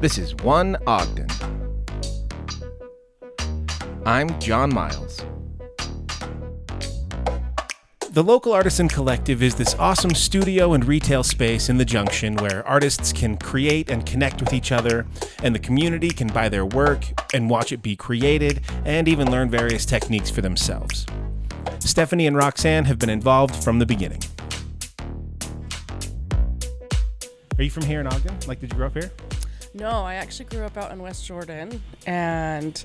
This is One Ogden. I'm John Miles. The Local Artisan Collective is this awesome studio and retail space in the Junction where artists can create and connect with each other, and the community can buy their work and watch it be created and even learn various techniques for themselves. Stephanie and Roxanne have been involved from the beginning. Are you from here in Ogden? Did you grow up here? No, I actually grew up out in West Jordan and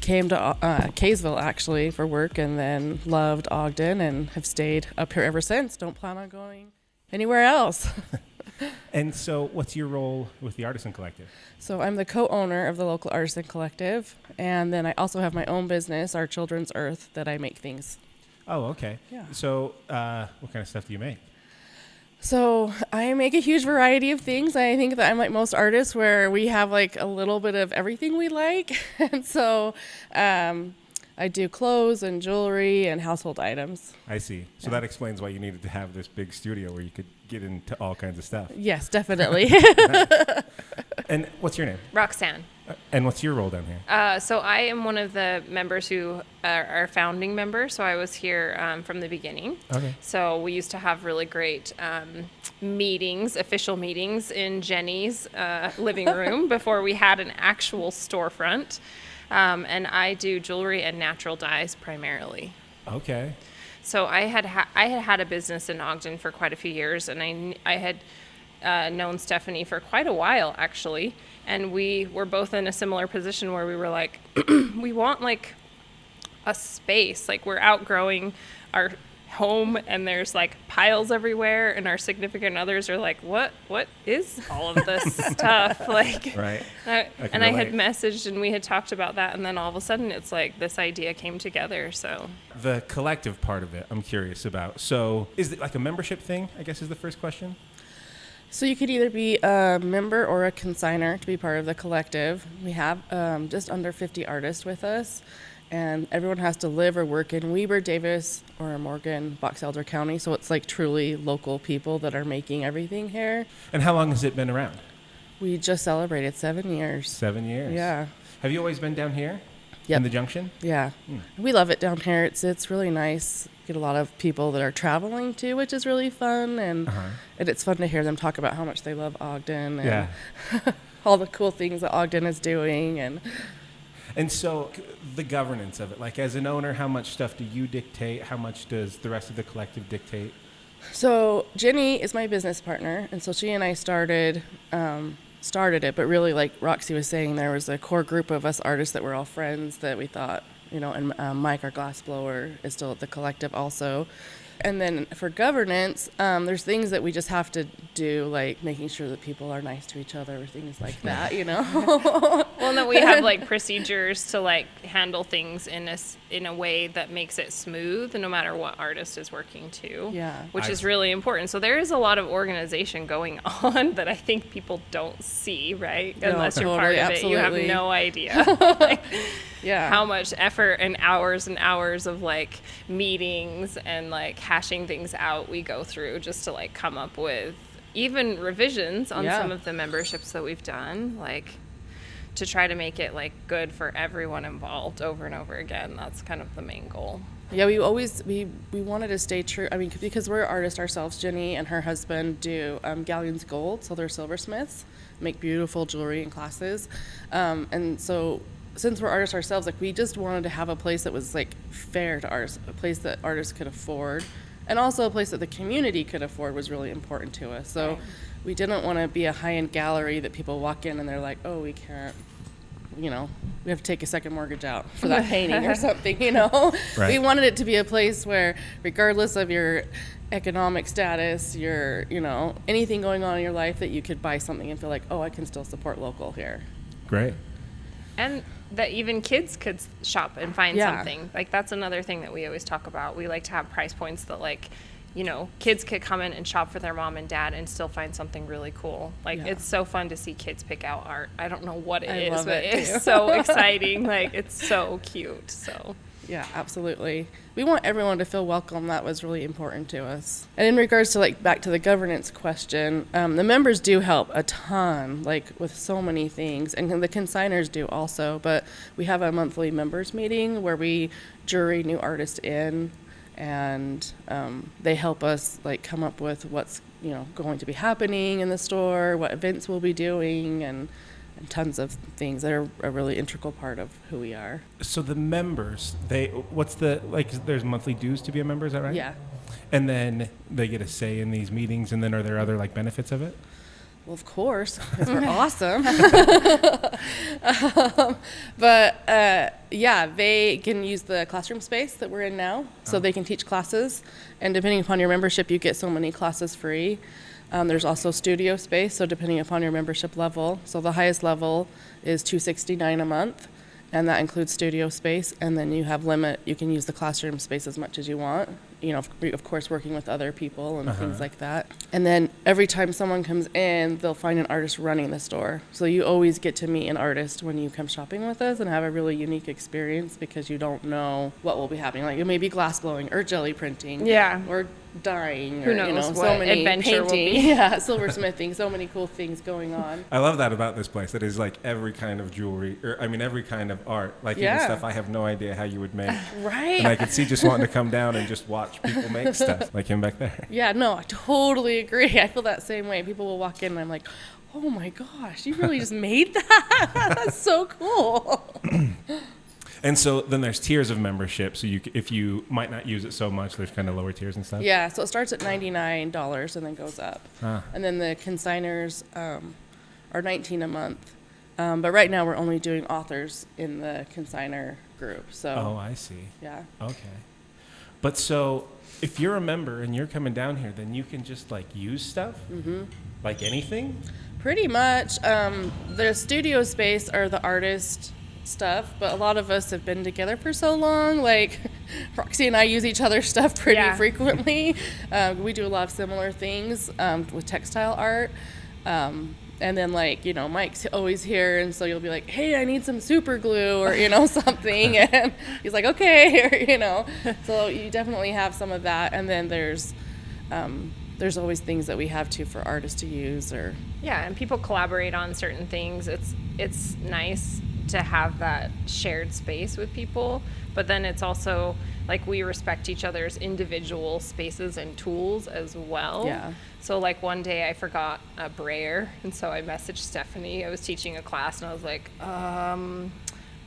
came to Kaysville actually for work, and then loved Ogden and have stayed up here ever since. Don't plan on going anywhere else. And so what's your role with the Artisan Collective? So I'm the co-owner of the Local Artisan Collective, and then I also have my own business, Our Children's Earth, that I make things. Oh, okay. Yeah. So what kind of stuff do you make? So I make a huge variety of things. I think that I'm like most artists where we have like a little bit of everything we like. And so I do clothes and jewelry and household items. I see. So that explains why you needed to have this big studio where you could get into all kinds of stuff. Yes, definitely. And what's your name? Roxanne. And what's your role down here? So I am one of the members who are founding members. So I was here from the beginning. Okay. So we used to have really great meetings, official meetings in Jenny's living room before we had an actual storefront. And I do jewelry and natural dyes primarily. Okay. So I had a business in Ogden for quite a few years, and I had known Stephanie for quite a while, actually. And we were both in a similar position where we were like, we want like a space. Like we're outgrowing our home and there's like piles everywhere, and our significant others are like, what is all of this stuff? Like, right. I had messaged and we had talked about that, and then all of a sudden it's like this idea came together. So the collective part of it, I'm curious about. So is it like a membership thing, I guess, is the first question? So you could either be a member or a consignor to be part of the collective. We have just under 50 artists with us, and everyone has to live or work in Weber, Davis, or Morgan, Box Elder County. So it's like truly local people that are making everything here. And how long has it been around? We just celebrated 7 years. 7 years. Yeah. Have you always been down here? Yep. In the Junction? Yeah. We love it down here. It's really nice. Get a lot of people that are traveling too, which is really fun, and it's fun to hear them talk about how much they love Ogden and all the cool things that Ogden is doing. And so the governance of it, like as an owner, how much stuff do you dictate? How much does the rest of the collective dictate? So Jenny is my business partner, and so she and I started it, but really, like Roxy was saying, there was a core group of us artists that were all friends that we thought, and Mike, our glassblower, is still at the collective also. And then for governance, there's things that we just have to do, like making sure that people are nice to each other, or things like that, Well, no, we have like procedures to like handle things in a way that makes it smooth, no matter what artist is working to. Yeah. Which is really important. So there is a lot of organization going on that I think people don't see, right? No, Unless you're totally, part of it, you have absolutely. no idea. How much effort and hours of like meetings and like hashing things out we go through just to like come up with even revisions on some of the memberships that we've done, like to try to make it like good for everyone involved over and over again. That's kind of the main goal. Yeah, we wanted to stay true. I mean, because we're artists ourselves, Jenny and her husband do Galleons Gold, so they're silversmiths, make beautiful jewelry and classes, and so since we're artists ourselves, like we just wanted to have a place that was like fair to artists, a place that artists could afford, and also a place that the community could afford was really important to us. So we didn't want to be a high-end gallery that people walk in and they're like, oh, we can't, we have to take a second morttage out for that painting or something, Right. We wanted it to be a place where, regardless of your economic status, your, anything going on in your life, that you could buy something and feel like, oh, I can still support local here. Great. And that even kids could shop and find something. Like that's another thing that we always talk about. We like to have price points that like, kids could come in and shop for their mom and dad and still find something really cool. Like it's so fun to see kids pick out art. I don't know what it is, but it's so exciting. Like it's so cute. So Yeah, absolutely. We want everyone to feel welcome. That was really important to us. And in regards to like back to the governance question, the members do help a ton, like with so many things, and the consigners do also. But we have a monthly members meeting where we jury new artists in, and they help us like come up with what's going to be happening in the store, what events we'll be doing, and tons of things that are a really integral part of who we are. So the members, there's monthly dues to be a member, is that right? Yeah. And then they get a say in these meetings, and then are there other like benefits of it? Well, of course, because we're awesome. Yeah, they can use the classroom space that we're in now, so they can teach classes. And depending upon your membership, you get so many classes free. There's also studio space, so depending upon your membership level. So the highest level is $269 a month, and that includes studio space. And then you have limit, you can use the classroom space as much as you want. Of course, working with other people and things like that. And then every time someone comes in, they'll find an artist running the store. So you always get to meet an artist when you come shopping with us and have a really unique experience because you don't know what will be happening. Like it may be glass blowing or jelly printing. Yeah. Or dyeing. Who or, knows so what many adventure will painting. be. Yeah, silversmithing. So many cool things going on. I love that about this place. It is like every kind of jewelry, every kind of art. Like even stuff I have no idea how you would make. Right. And I could see just wanting to come down and just watch people make stuff, like him back there. Yeah, no, I totally agree. I feel that same way. People will walk in and I'm like, oh my gosh, you really just made that? That's so cool. And so then there's tiers of membership. So if you might not use it so much, there's kind of lower tiers and stuff. Yeah, so it starts at $99 and then goes up. And then the consigners are $19 a month. But right now we're only doing authors in the consigner group. So. Oh, I see. Yeah. Okay. But so if you're a member and you're coming down here, then you can just like use stuff? Mm-hmm. Like anything? Pretty much. The studio space are the artist stuff, but a lot of us have been together for so long. Like Roxy and I use each other's stuff pretty frequently. We do a lot of similar things with textile art. And then Mike's always here, and so you'll be like, hey, I need some super glue or, something. And he's like, okay, or, So you definitely have some of that. And then there's always things that we have for artists to use or. Yeah, and people collaborate on certain things. It's nice to have that shared space with people, but then it's also like we respect each other's individual spaces and tools as well. Yeah. So like one day I forgot a brayer, and so I messaged Stephanie. I was teaching a class and I was like, I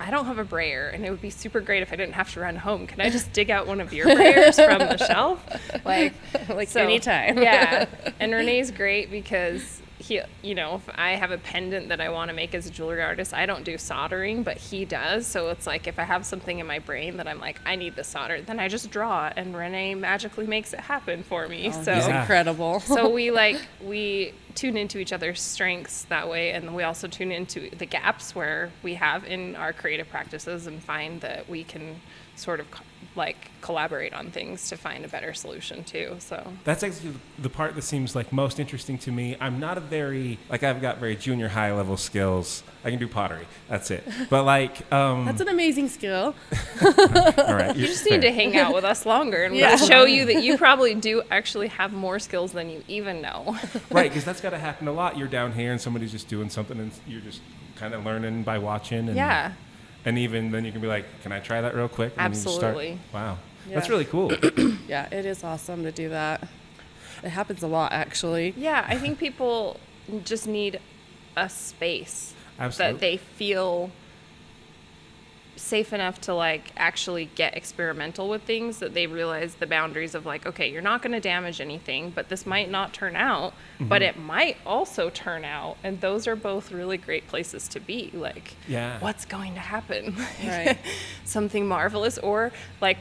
don't have a brayer, and it would be super great if I didn't have to run home. Can I just dig out one of your brayers from the shelf? Like anytime. Yeah. And Renee's great because he, if I have a pendant that I want to make as a jewelry artist, I don't do soldering, but he does. So it's like if I have something in my brain that I'm like, I need the solder, then I just draw it, and Renee magically makes it happen for me. So he's incredible. So we tune into each other's strengths that way, and we also tune into the gaps where we have in our creative practices and find that we can sort of collaborate on things to find a better solution too. So that's actually the part that seems like most interesting to me. I'm not I've got very junior high level skills. I can do pottery. That's it. But that's an amazing skill. All right. You just need to hang out with us longer, and we'll show you that you probably do actually have more skills than you even know. Right, because that's got to happen a lot. You're down here and somebody's just doing something and you're just kind of learning by watching. And, yeah. And even then you can be like, can I try that real quick? And Absolutely. Wow. Yeah. That's really cool. Yeah, it is awesome to do that. It happens a lot, actually. Yeah, I think people just need a space Absolutely. that they feel safe enough to actually get experimental with things, that they realize the boundaries of okay, you're not going to damage anything, but this might not turn out, but it might also turn out, and those are both really great places to be. What's going to happen? Right. Something marvelous, or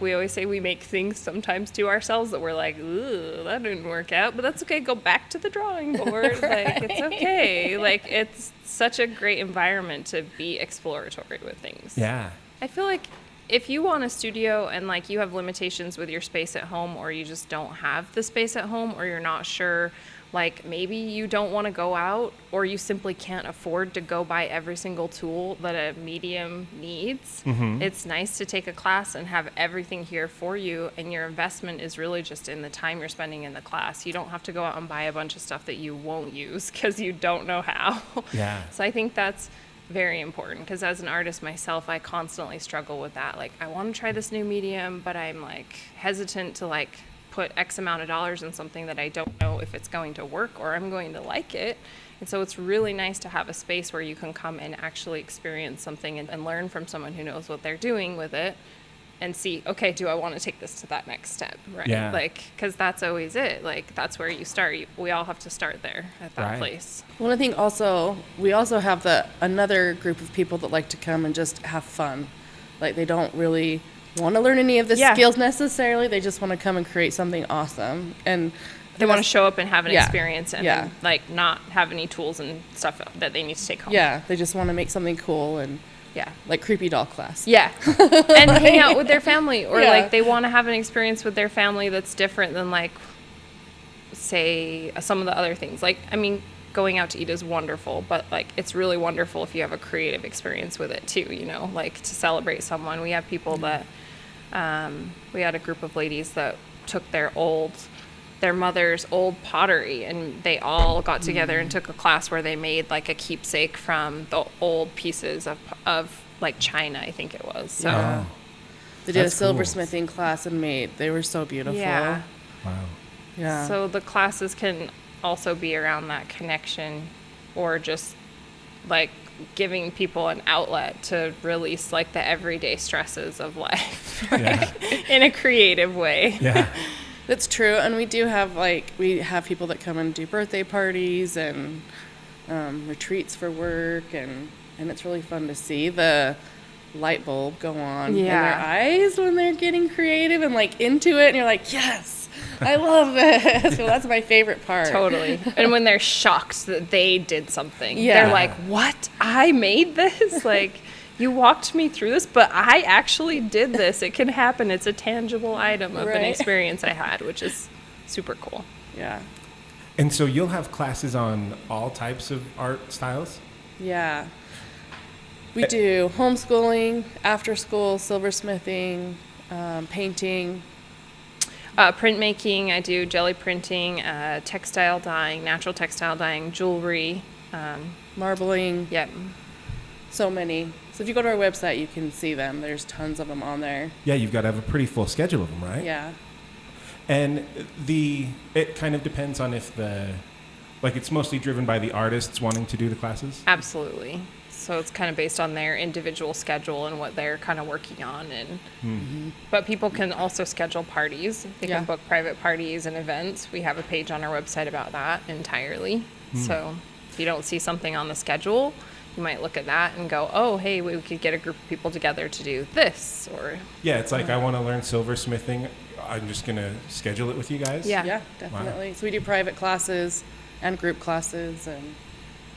we always say, we make things sometimes to ourselves that we're like, ooh, that didn't work out, but that's okay, go back to the drawing board. Right. It's okay. It's such a great environment to be exploratory with things. Yeah. I feel like if you want a studio and you have limitations with your space at home, or you just don't have the space at home, or you're not sure Like maybe you don't want to go out, or you simply can't afford to go buy every single tool that a medium needs. It's nice to take a class and have everything here for you, and your investment is really just in the time you're spending in the class. You don't have to go out and buy a bunch of stuff that you won't use because you don't know how. Yeah. So I think that's very important, because as an artist myself, I constantly struggle with that. Like, I want to try this new medium, but I'm like hesitant to like put X amount of dollars in something that I don't know if it's going to work or I'm going to like it. And so it's really nice to have a space where you can come and actually experience something and learn from someone who knows what they're doing with it, and see, okay, do I want to take this to that next step, right? Yeah. Like, because that's always it. Like, that's where you start. We all have to start there at that Right. place. Well, I think also we also have another group of people that like to come and just have fun. Like, they don't really want to learn any of the Yeah. skills necessarily. They just want to come and create something awesome. And They want to show up and have an Yeah. experience, and Yeah. like not have any tools and stuff that they need to take home. yeah, they just want to make something cool, and Yeah. like creepy doll class. Yeah. And hang out with their family, or Yeah. like they want to have an experience with their family that's different than like, say, some of the other things. Like, I mean, going out to eat is wonderful, but like it's really wonderful if you have a creative experience with it too, you know, like to celebrate someone. We have people that, we had a group of ladies that took their mother's old pottery, and they all got together and took a class where they made like a keepsake from the old pieces of like china, I think it was. So Oh, They did That's a cool. silversmithing class and they were so beautiful. yeah. wow. Yeah. So the classes can also be around that connection, or just like giving people an outlet to release like the everyday stresses of life, right? In a creative way. Yeah. That's true, and we have people that come and do birthday parties and retreats for work, and it's really fun to see the light bulb go on in their Yeah. eyes when they're getting creative and like into it, and you're like, yes, I love this. So that's my favorite part. Totally. And when they're shocked that they did something, Yeah. they're like, what? I made this? Like, you walked me through this, but I actually did this. It can happen. It's a tangible item of an Right. experience I had, which is super cool. Yeah. And so you'll have classes on all types of art styles? Yeah. We do homeschooling, after school, silversmithing, painting. Printmaking, I do jelly printing, textile dyeing, natural textile dyeing, jewelry. Marbling, Yep. so many. So if you go to our website, you can see them. There's tons of them on there. Yeah, you've got to have a pretty full schedule of them, right? Yeah. And it kind of depends on if it's mostly driven by the artists wanting to do the classes? Absolutely. So it's kind of based on their individual schedule and what they're kind of working on. And but people can also schedule parties. They Yeah. can book private parties and events. We have a page on our website about that entirely. So if you don't see something on the schedule, you might look at that and go, oh, hey, we could get a group of people together to do this. Or Yeah, it's like I want to learn silversmithing. I'm just going to schedule it with you guys? Yeah. Yeah, definitely. So we do private classes and group classes and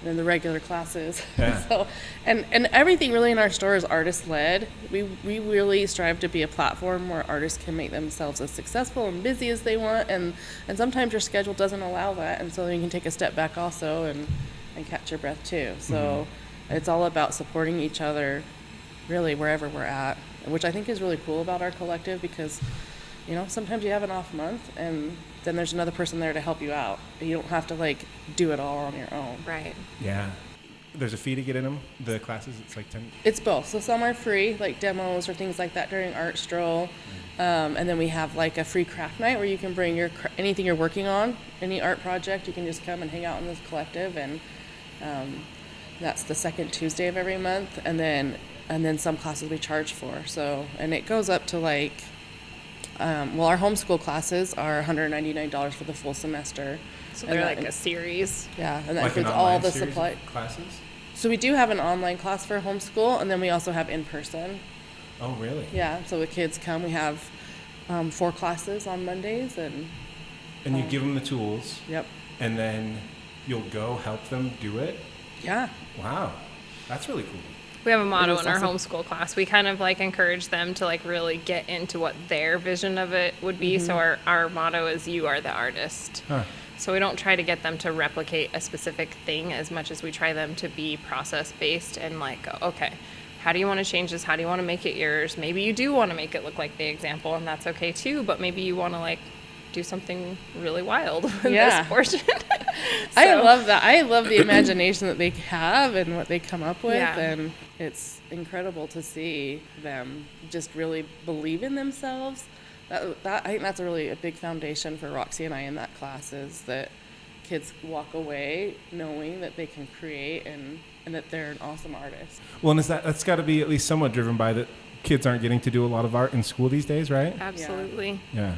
then the regular classes. Yeah. So, and everything really in our store is artist led. We really strive to be a platform where artists can make themselves as successful and busy as they want, and sometimes your schedule doesn't allow that, and so you can take a step back also and catch your breath too. So it's all about supporting each other really wherever we're at, which I think is really cool about our collective, because sometimes you have an off month and then there's another person there to help you out. You don't have to like do it all on your own. right. Yeah. There's a fee to get in them, the classes? It's like 10? It's both. So some are free, like demos or things like that during Art Stroll. And then we have like a free craft night where you can bring anything you're working on, any art project. You can just come and hang out in this collective, and that's the second Tuesday of every month. And then some classes we charge for. So, and it goes up to like, our homeschool classes are $199 for the full semester. So And they're that- like a series. Yeah, and that Like an includes all online the series of supply. classes? So we do have an online class for homeschool, and then we also have in person. Oh, really? Yeah, so the kids come. We have 4 classes on Mondays, and And you give them the tools, yep, and then you'll go help them do it? yeah, Wow. That's really cool. We have a motto is in our awesome. homeschool class. We kind of like encourage them to like really get into what their vision of it would be. So our motto is, you are the artist. Huh. So we don't try to get them to replicate a specific thing as much as we try them to be process based and like, okay, how do you want to change this? How do you want to make it yours? Maybe you do want to make it look like the example, and that's okay too, but maybe you want to like do something really wild with this portion. I love that. I love the imagination that they have and what they come up with, and it's incredible to see them just really believe in themselves. That I think that's a big foundation for Roxy and I in that class, is that kids walk away knowing that they can create and that they're an awesome artist. Well, and that's got to be at least somewhat driven by that kids aren't getting to do a lot of art in school these days, right? Absolutely. Yeah.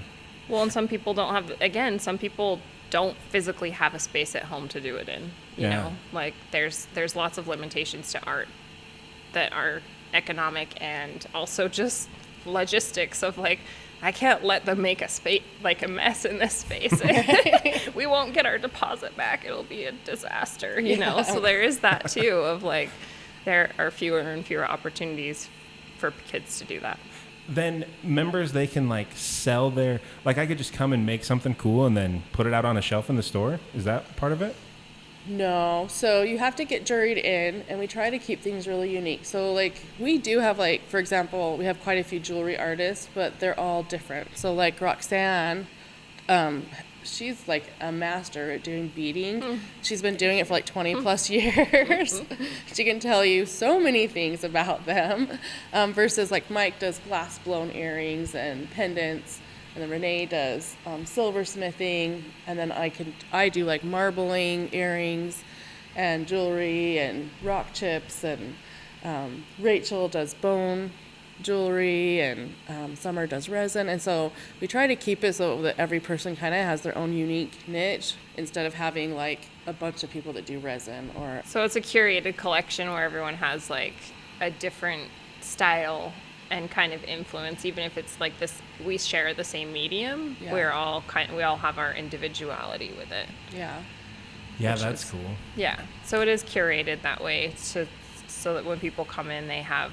Well, and some people don't have, again, some people don't physically have a space at home to do it in. You know, like there's lots of limitations to art that are economic and also just logistics of like, I can't let them make a space, like a mess in this space. We won't get our deposit back. It'll be a disaster, you know? So there is that too of like, there are fewer and fewer opportunities for kids to do that. Then members, they can like sell their, like I could just come and make something cool and then put it out on a shelf in the store. Is that part of it? No, so you have to get juried in, and we try to keep things really unique. So like we do have like, for example, we have quite a few jewelry artists, but they're all different. So like Roxanne, she's like a master at doing beading. She's been doing it for like 20 plus years. She can tell you so many things about them, versus like Mike does glass blown earrings and pendants. And then Renee does silversmithing, and then I do like marbling earrings and jewelry and rock chips, and Rachel does bone jewelry, and Summer does resin. And so we try to keep it so that every person kind of has their own unique niche, instead of having like a bunch of people that do resin. Or so it's a curated collection where everyone has like a different style and kind of influence, even if it's like this, we share the same medium. We all have our individuality with it. Yeah, that's cool. Yeah, so it is curated that way, so that when people come in, they have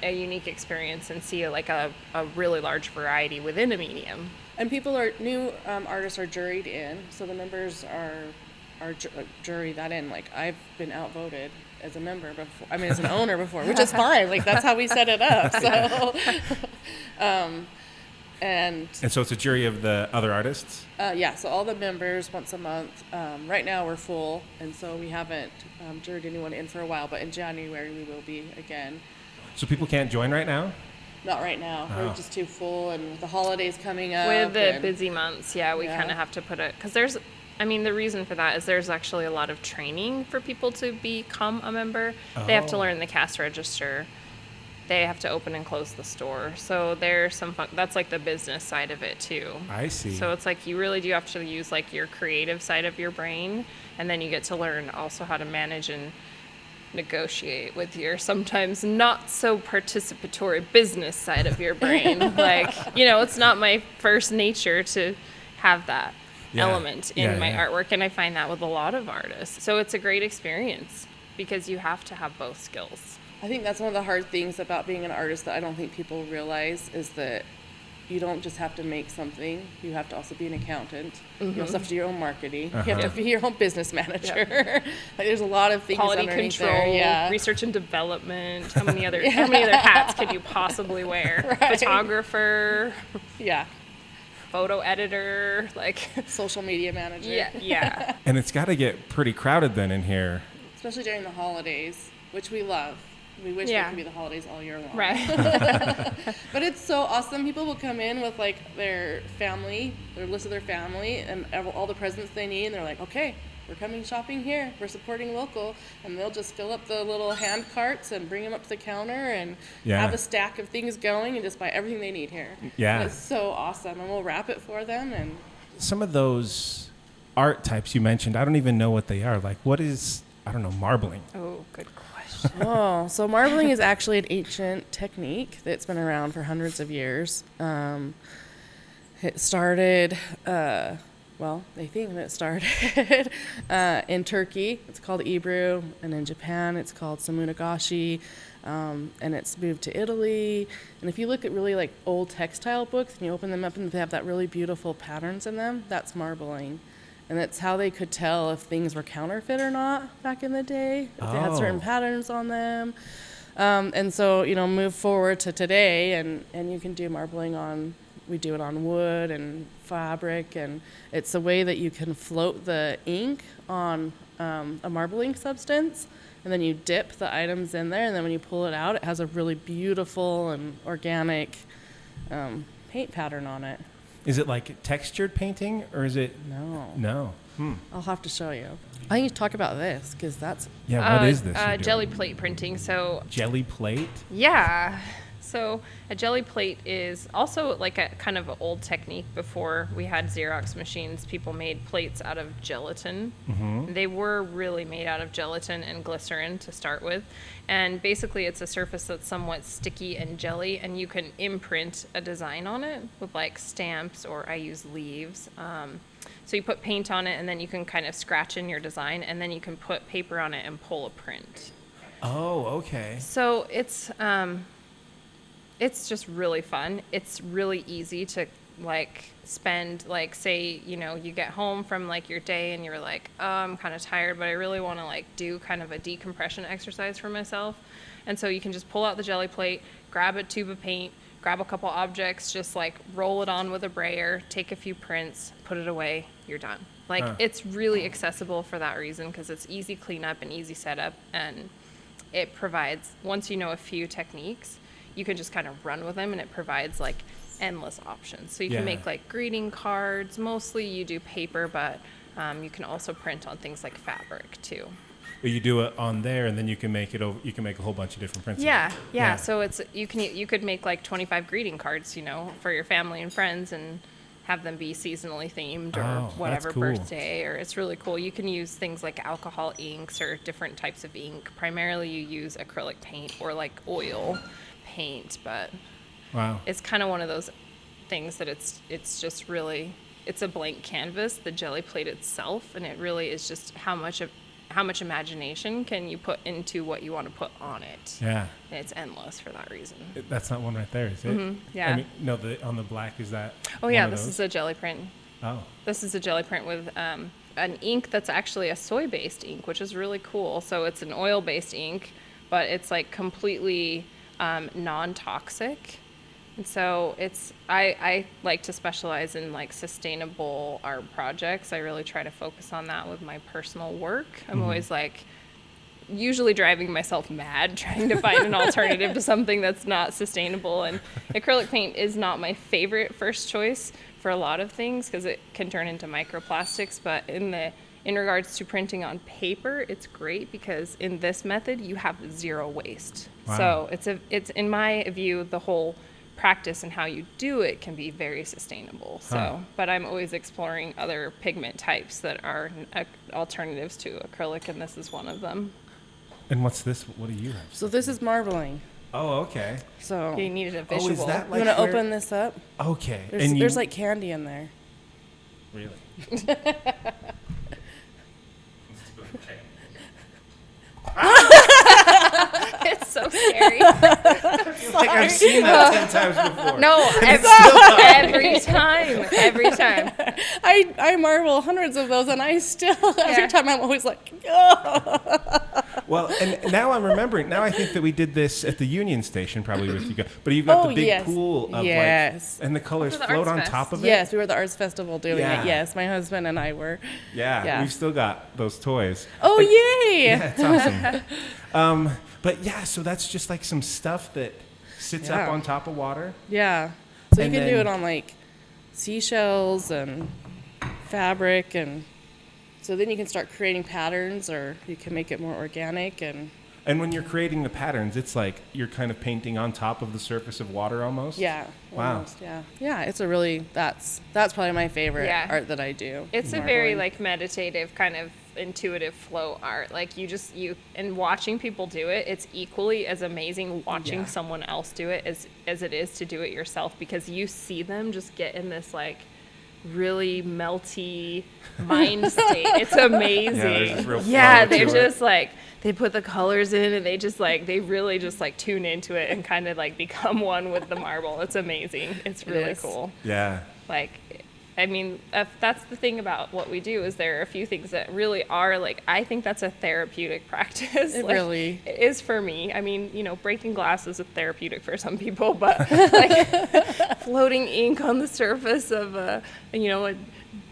a unique experience and see like a really large variety within a medium. And new artists are juried in, so the members are jury that in. Like I've been outvoted as a member before, as an owner before, which is fine. Like that's how we set it up. So, and so it's a jury of the other artists? So all the members once a month. Right now we're full, and so we haven't juried anyone in for a while, but in January we will be again. So people can't join right now? Not right now. We're just too full, and with the holidays coming up. With the busy months, we kind of have to put it, because the reason for that is there's actually a lot of training for people to become a member. They have to learn the cash register. They have to open and close the store. So there's some that's like the business side of it too. I see. So it's like you really do have to use like your creative side of your brain, and then you get to learn also how to manage and negotiate with your sometimes not so participatory business side of your brain. Like, it's not my first nature to have that element in my artwork, and I find that with a lot of artists. So it's a great experience because you have to have both skills. I think that's one of the hard things about being an artist that I don't think people realize, is that you don't just have to make something, you have to also be an accountant. You also have to do your own marketing. You have to be your own business manager. Like there's a lot of things Quality underneath control, there. research and development. How many other hats could you possibly wear? Right. Photographer. Yeah. Photo editor, like social media manager. Yeah. And it's got to get pretty crowded then in here. Especially during the holidays, which we love. We wish it could be the holidays all year long. Right. But it's so awesome. People will come in with like their family, their list of their family, and all the presents they need, and they're like, okay, we're coming shopping here. We're supporting local. And they'll just fill up the little hand carts and bring them up to the counter and have a stack of things going and just buy everything they need here. Yeah. And it's so awesome. And we'll wrap it for them. And some of those art types you mentioned, I don't even know what they are. Like, what is, marbling? Oh, good question. So marbling is actually an ancient technique that's been around for hundreds of years. It started well, they think that it started in Turkey. It's called Ebru, and in Japan it's called Samunagashi, and it's moved to Italy. And if you look at really like old textile books and you open them up and they have that really beautiful patterns in them, that's marbling. And that's how they could tell if things were counterfeit or not back in the day, if they had certain patterns on them. And so, move forward to today, and you can do marbling we do it on wood and fabric, and it's a way that you can float the ink on a marbling substance, and then you dip the items in there, and then when you pull it out, it has a really beautiful and organic paint pattern on it. Is it like textured painting, or is it? No. I'll have to show you. I think you talk about this, because that's... Yeah, what is this? You're Jelly doing? plate printing. So Jelly plate? yeah. So a jelly plate is also like a kind of an old technique. Before we had Xerox machines, people made plates out of gelatin. Mm-hmm. They were really made out of gelatin and glycerin to start with. And basically it's a surface that's somewhat sticky and jelly, and you can imprint a design on it with like stamps, or I use leaves. So you put paint on it, and then you can kind of scratch in your design, and then you can put paper on it and pull a print. Oh, okay. So it's just really fun. It's really easy to like spend, like, say, you get home from like your day and you're like, oh, I'm kind of tired, but I really want to like do kind of a decompression exercise for myself. And so you can just pull out the jelly plate, grab a tube of paint, grab a couple objects, just like roll it on with a brayer, take a few prints, put it away, you're done. Like it's really accessible for that reason, because it's easy cleanup and easy setup, and it provides, once you know a few techniques, you can just kind of run with them, and it provides like endless options. So you can make like greeting cards. Mostly you do paper, but you can also print on things like fabric too. You do it on there, and then you can make it over. You can make a whole bunch of different prints. Yeah. So you could make like 25 greeting cards, for your family and friends, and have them be seasonally themed, or whatever cool. birthday, or it's really cool. You can use things like alcohol inks or different types of ink. Primarily you use acrylic paint or like oil paint, but it's kind of one of those things that it's just really, it's a blank canvas, the jelly plate itself, and it really is just how much imagination can you put into what you want to put on it. Yeah. And it's endless for that reason. That's not one right there, is it? Mm-hmm. Yeah. I mean, no, on the black, is that? Oh yeah, this is a jelly print. Oh. This is a jelly print with an ink that's actually a soy-based ink, which is really cool. So it's an oil-based ink, but it's like completely non-toxic. And so I like to specialize in like sustainable art projects. I really try to focus on that with my personal work. I'm always like usually driving myself mad trying to find an alternative to something that's not sustainable. And acrylic paint is not my favorite first choice for a lot of things, because it can turn into microplastics. But in regards to printing on paper, it's great because in this method you have zero waste. Wow. So it's in my view, the whole practice and how you do it can be very sustainable. So, but I'm always exploring other pigment types that are alternatives to acrylic, and this is one of them. And what's this? What do you have? So this is marbling. Oh, okay. So you needed a visual. Is that like you want to open this up? Okay. There's like candy in there. Really? It's so scary. Like I've seen that 10 times before. No, every time. I marble hundreds of those, and I still every time I'm always like, oh. Well, and now I'm remembering. Now I think that we did this at the Union Station, probably with you guys. But you've got the big pool of like, and the colors float on top of it. Yes, we were at the Arts Festival doing it. Yes, my husband and I were. Yeah, we've still got those toys. Oh, yay! Yeah, it's awesome. But yeah, so that's just like some stuff that sits up on top of water. Yeah. So you can do it on like seashells and fabric, and so then you can start creating patterns, or you can make it more organic. And when you're creating the patterns, it's like you're kind of painting on top of the surface of water almost. Yeah. Wow. Almost, yeah. Yeah. It's a really that's probably my favorite art that I do. It's a very like meditative kind of intuitive flow art. Like and watching people do it, it's equally as amazing watching someone else do it as it is to do it yourself, because you see them just get in this like really melty mind state. It's amazing. Yeah, there's this real Yeah, flow they're to just like, they put the colors in and they really just like tune into it and kind of like become one with the marble. It's amazing. It's really cool. Yeah. Like, I mean, if that's the thing about what we do is there are a few things that really are like, I think that's a therapeutic practice. It like, really it is for me. I mean, you know, breaking glass is a therapeutic for some people, but like floating ink on the surface of a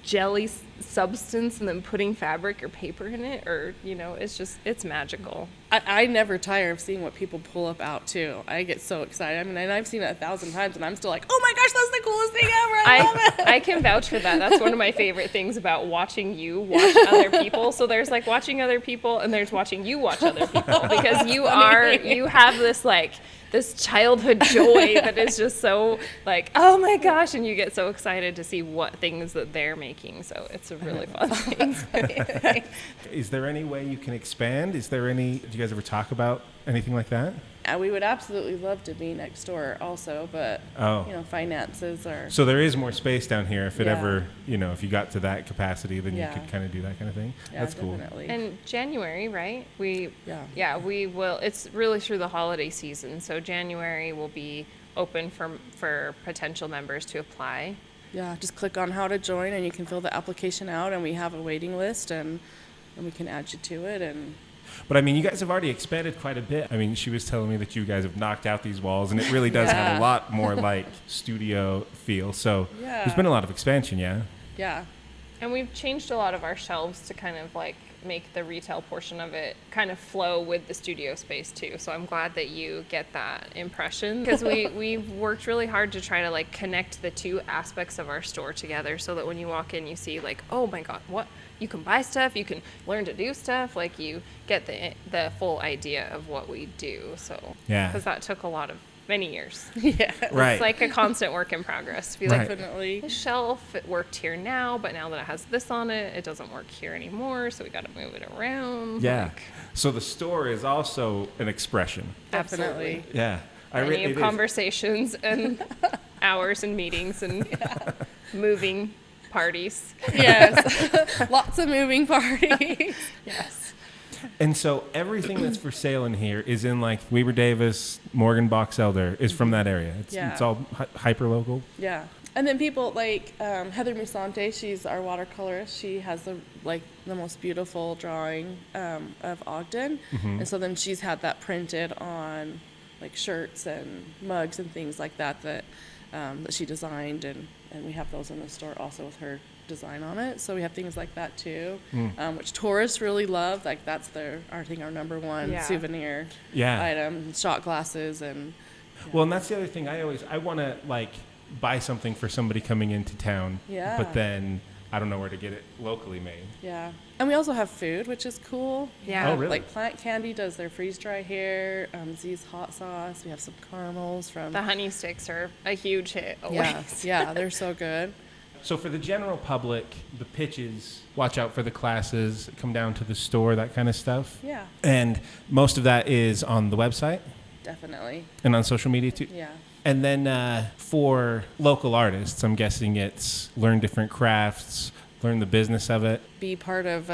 jelly substance and then putting fabric or paper in it, or, you know, it's magical. I never tire of seeing what people pull up out too. I get so excited. I mean, and I've seen it 1,000 times and I'm still like, oh my gosh, that's the coolest thing ever. I love it. I can vouch for that. That's one of my favorite things about watching you watch other people. So there's like watching other people and there's watching you watch other people, because you have this like this childhood joy that is just so like, oh my gosh, and you get so excited to see what things that they're making. So it's a really fun thing. Is there any way you can expand? Is there any, do you guys ever talk about anything like that? We would absolutely love to be next door also, but finances are. So there is more space down here if it Yeah. ever, if you got to that capacity, then Yeah. you could kind of do that kind of thing. Yeah, That's cool. definitely. And January, right? We will. It's really through the holiday season. So January will be open for potential members to apply. Yeah, just click on how to join and you can fill the application out, and we have a waiting list and we can add you to it. And But I mean, you guys have already expanded quite a bit. I mean, she was telling me that you guys have knocked out these walls, and it really does have Yeah. a lot more like studio feel. So Yeah. there's been a lot of expansion, yeah? yeah. And we've changed a lot of our shelves to kind of like make the retail portion of it kind of flow with the studio space too. So I'm glad that you get that impression, because we've worked really hard to try to like connect the two aspects of our store together, so that when you walk in, you see like, oh my God, what? You can buy stuff, you can learn to do stuff, like you get the full idea of what we do. So Yeah. because that took many years. Yeah. Right. It's like a constant work in progress. Be like, Right. Definitely. the shelf, it worked here now, but now that it has this on it, it doesn't work here anymore, so we got to move it around. Yeah. Like, So the store is also an expression. Definitely. Yeah. many it of is. conversations and hours and meetings and moving parties. Yes. Lots of moving parties. Yes. And so everything that's for sale in here is in like Weber Davis, Morgan Box Elder is from that area. It's all hyper local. Yeah. And then people like Heather Musante, she's our watercolorist. She has the most beautiful drawing of Ogden. Mm-hmm. And so then she's had that printed on like shirts and mugs and things like that that she designed, and we have those in the store also with her design on it. So we have things like that too, which tourists really love. Like that's our number one souvenir item, shot glasses and. Well, and that's the other thing. I want to like buy something for somebody coming into town. Yeah. But then I don't know where to get it locally made. Yeah. And we also have food, which is cool. Yeah. Oh, really? Like Plant Candy does their freeze dry here. Z's hot sauce. We have some caramels from. The honey sticks are a huge hit always. Yeah, they're so good. So for the general public, the pitches, watch out for the classes, come down to the store, that kind of stuff. Yeah, And most of that is on the website definitely. and on social media too. Yeah. And then for local artists, I'm guessing it's learn different crafts, learn the business of it. Be part of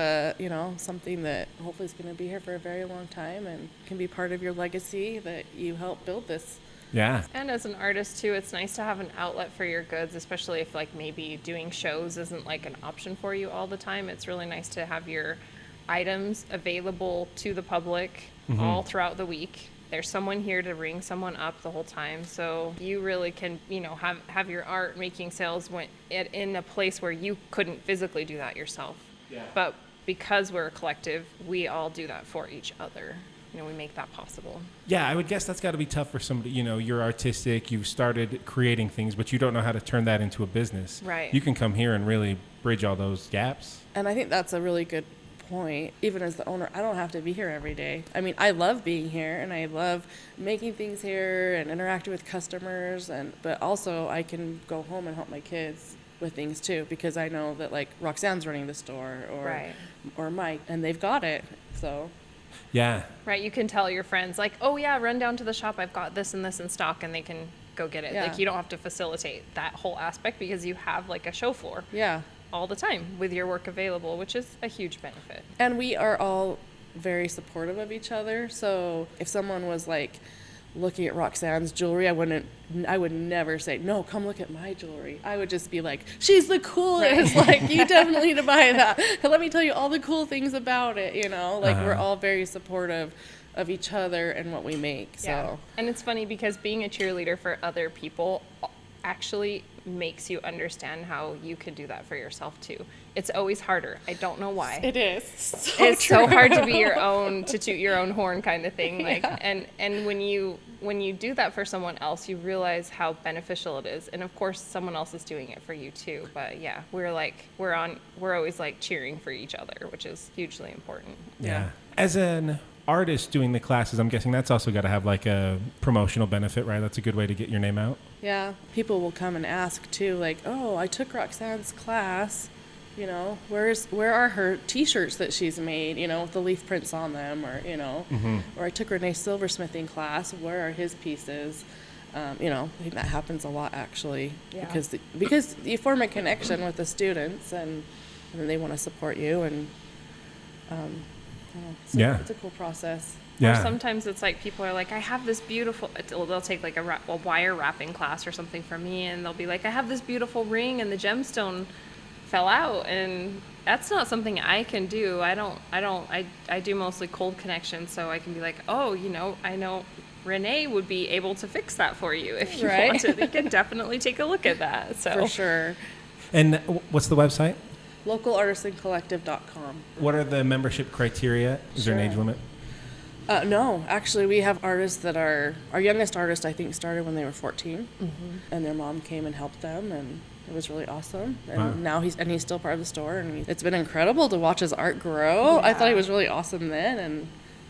something that hopefully is going to be here for a very long time and can be part of your legacy that you helped build this. Yeah. And as an artist too, it's nice to have an outlet for your goods, especially if like maybe doing shows isn't like an option for you all the time. It's really nice to have your items available to the public all throughout the week. There's someone here to ring someone up the whole time, so you really can, have your art making sales in a place where you couldn't physically do that yourself. Yeah. But because we're a collective, we all do that for each other. We make that possible. Yeah, I would guess that's got to be tough for somebody, you're artistic, you started creating things, but you don't know how to turn that into a business. Right. You can come here and really bridge all those gaps. And I think that's a really good point. Even as the owner, I don't have to be here every day. I mean, I love being here and I love making things here and interacting with customers, but also I can go home and help my kids with things too, because I know that like Roxanne's running the store or Mike, and they've got it. So Yeah. Right, you can tell your friends like, oh yeah, run down to the shop, I've got this and this in stock, and they can go get it. Yeah. Like, you don't have to facilitate that whole aspect because you have like a show floor Yeah. all the time with your work available, which is a huge benefit. And we are all very supportive of each other. So if someone was like looking at Roxanne's jewelry, I would never say, no, come look at my jewelry. I would just be like, she's the coolest. Like, you definitely need to buy that. Let me tell you all the cool things about it, you know? Like, we're all very supportive of each other and what we make. So. Yeah. And it's funny because being a cheerleader for other people actually makes you understand how you could do that for yourself too. It's always harder. I don't know why. It is. It's so hard to be your own, to toot your own horn kind of thing. Like, and when you do that for someone else, you realize how beneficial it is. And of course, someone else is doing it for you too. But yeah, we're always like cheering for each other, which is hugely important. Yeah. As an artist doing the classes, I'm guessing that's also got to have like a promotional benefit, right? That's a good way to get your name out. Yeah. People will come and ask too, like, oh, I took Roxanne's class. You know, where are her T-shirts that she's made, you know, with the leaf prints on them, or, you know, or I took Renee's silversmithing class. Where are his pieces? You know, I think that happens a lot actually, because you form a connection with the students, and then they want to support you, and it's a cool process. Yeah. Or sometimes it's like people are like, I have this beautiful, they'll take like a wire wrapping class or something from me, and they'll be like, I have this beautiful ring and the gemstone fell out, and that's not something I can do. I do mostly cold connections, so I can be like, oh, you know, I know Renee would be able to fix that for you if you wanted. You can definitely take a look at that. So for sure. And what's the website? localartisancollective.com. What are the membership criteria? Is there an age limit? No, actually, we have artists that our youngest artist, I think, started when they were 14, and their mom came and helped them, and it was really awesome. And now he's still part of the store, and it's been incredible to watch his art grow. I thought he was really awesome then,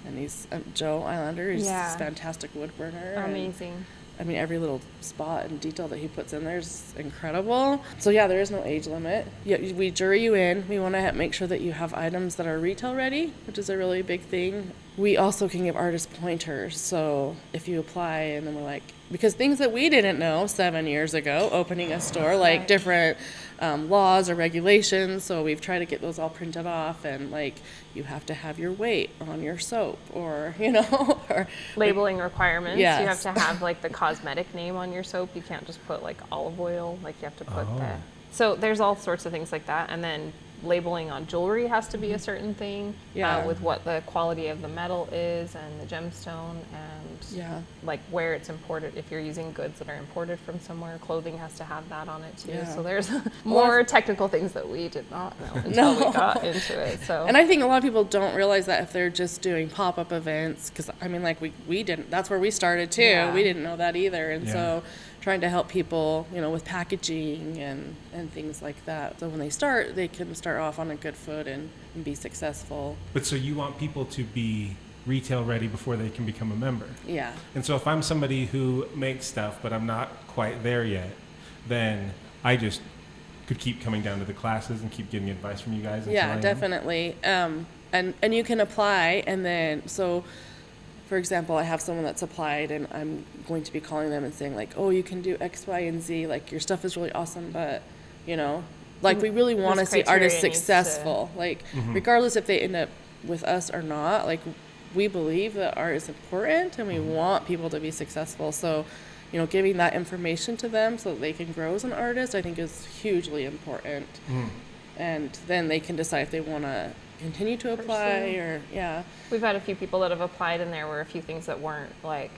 and he's Joe Islander. He's a fantastic wood burner. Amazing. I mean, every little spot and detail that he puts in there is incredible. So yeah, there is no age limit. Yeah, we jury you in. We want to make sure that you have items that are retail ready, which is a really big thing. We also can give artists pointers. So if you apply and then we're like, because things that we didn't know 7 years ago, opening a store, like different laws or regulations. So we've tried to get those all printed off, and like, you have to have your weight on your soap, or, you know, or labeling requirements. Yes. You have to have like the cosmetic name on your soap. You can't just put like olive oil. Like, you have to put that. So there's all sorts of things like that. And then labeling on jewelry has to be a certain thing, with what the quality of the metal is and the gemstone, and like where it's imported. If you're using goods that are imported from somewhere, clothing has to have that on it too. So there's more technical things that we did not know until we got into it. So, and I think a lot of people don't realize that if they're just doing pop-up events, because I mean, like we didn't. That's where we started too. Yeah. We didn't know that either, and so trying to help people, you know, with packaging and things like that. So when they start, they can start off on a good foot and be successful. But so you want people to be retail ready before they can become a member. Yeah. And so if I'm somebody who makes stuff, but I'm not quite there yet, then I just could keep coming down to the classes and keep getting advice from you guys. Yeah, definitely. And you can apply, and then, so for example, I have someone that's applied, and I'm going to be calling them and saying like, oh, you can do X, Y, and Z. Like, your stuff is really awesome, but, you know, like, we really want to see artists successful. Like, regardless if they end up with us or not, like, we believe that art is important, and we want people to be successful. So, you know, giving that information to them so that they can grow as an artist, I think is hugely important. And then they can decide if they want to continue to apply or We've had a few people that have applied, and there were a few things that weren't like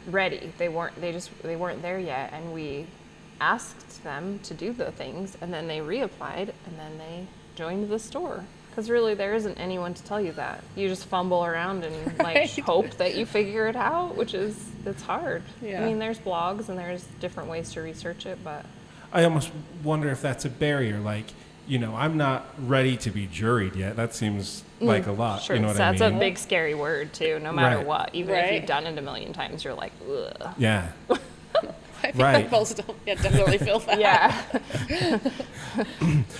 ready. They weren't there yet, and we asked them to do the things, and then they reapplied, and then they joined the store. Because really, there isn't anyone to tell you that. You just fumble around and like hope that you figure it out, it's hard. I mean, there's blogs and there's different ways to research it, but I almost wonder if that's a barrier. Like, you know, I'm not ready to be juried yet. That seems like a lot. Sure, you know what that's I mean? a big scary word too, no matter what. Even if Right. you've done it a million times, you're like, ugh. Yeah. I think Right. most still definitely feel that. Yeah.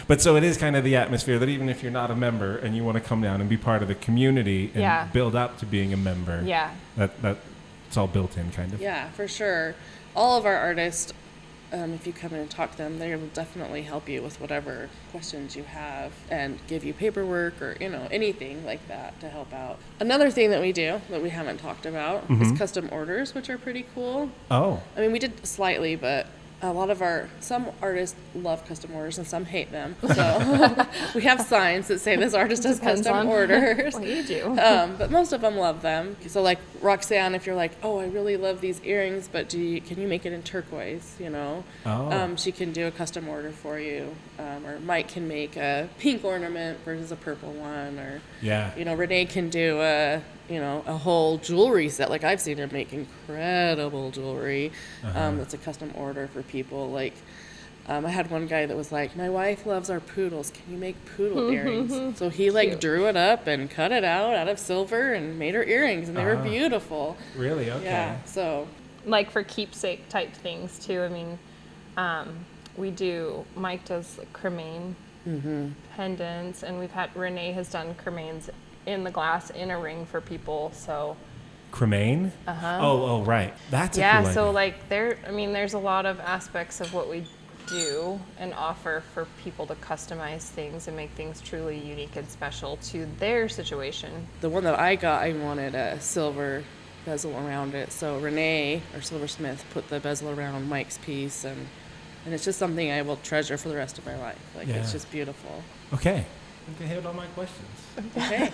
But so it is kind of the atmosphere that even if you're not a member and you want to come down and be part of the community and build up to being a member, Yeah. that It's all built in, kind of. Yeah, for sure. All of our artists, if you come in and talk to them, they will definitely help you with whatever questions you have and give you paperwork or, anything like that to help out. Another thing that we do that we haven't talked about is custom orders, which are pretty cool. Oh. I mean, we did slightly, but some artists love custom orders and some hate them. So we have signs that say this artist does custom orders. What you do. But most of them love them. So like Roxanne, if you're like, oh, I really love these earrings, but can you make it in turquoise, she can do a custom order for you. Or Mike can make a pink ornament versus a purple one. Or, Renee can do a whole jewelry set. Like I've seen her make incredible jewelry. That's a custom order for people. Like I had one guy that was like, my wife loves our poodles. Can you make poodle earrings? So he like drew it up and cut it out of silver and made her earrings, and they were beautiful. Really? Okay. Yeah. So Like for keepsake type things too. I mean, Mike does like cremain pendants, and Renee has done cremains in the glass in a ring for people. So cremain. Oh, right. That's a cool idea. So like there's a lot of aspects of what we do and offer for people to customize things and make things truly unique and special to their situation. The one that I got, I wanted a silver bezel around it. So Renee, our silversmith, put the bezel around Mike's piece, and it's just something I will treasure for the rest of my life. Like it's just beautiful. Okay. I think I hit all my questions. Okay.